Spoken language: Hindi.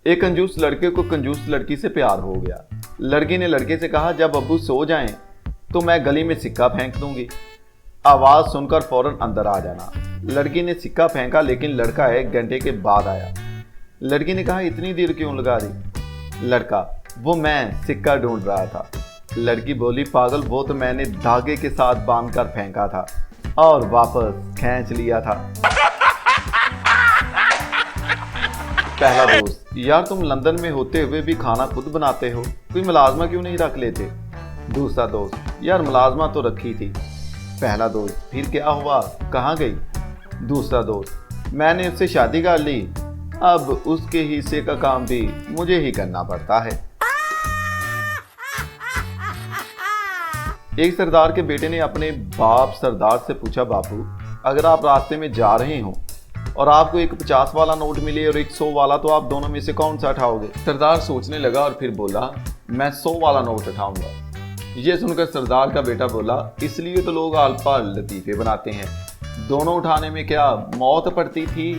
एक कंजूस लड़के को कंजूस लड़की से प्यार हो गया। लड़की ने लड़के से कहा, जब अब्बू सो जाएं तो मैं गली में सिक्का फेंक दूंगी, आवाज सुनकर फौरन अंदर आ जाना। लड़की ने सिक्का फेंका, लेकिन लड़का 1 घंटे के बाद आया। लड़की ने कहा, इतनी देर क्यों लगा रही? लड़का, वो मैं सिक्का ढूंढ रहा था। लड़की बोली, पागल, वो तो मैंने धागे के साथ बांधकर फेंका था और वापस खींच लिया था। पहला दोस्त, यार तुम लंदन में होते हुए भी खाना खुद बनाते हो, कोई मुलाजमा क्यों नहीं रख लेते? दूसरा दोस्त, यार मुलाजमा तो रखी थी। पहला दोस्त, फिर क्या हुआ, कहाँ गई? दूसरा दोस्त, मैंने उससे शादी कर ली, अब उसके हिस्से का काम भी मुझे ही करना पड़ता है। एक सरदार के बेटे ने अपने बाप सरदार से पूछा, बापू अगर आप रास्ते में जा रहे हो और आपको एक 50 वाला नोट मिले और एक 100 वाला, तो आप दोनों में से कौन सा उठाओगे? सरदार सोचने लगा और फिर बोला, मैं 100 वाला नोट उठाऊंगा। ये सुनकर सरदार का बेटा बोला, इसलिए तो लोग आलपा लतीफे बनाते हैं, दोनों उठाने में क्या मौत पड़ती थी?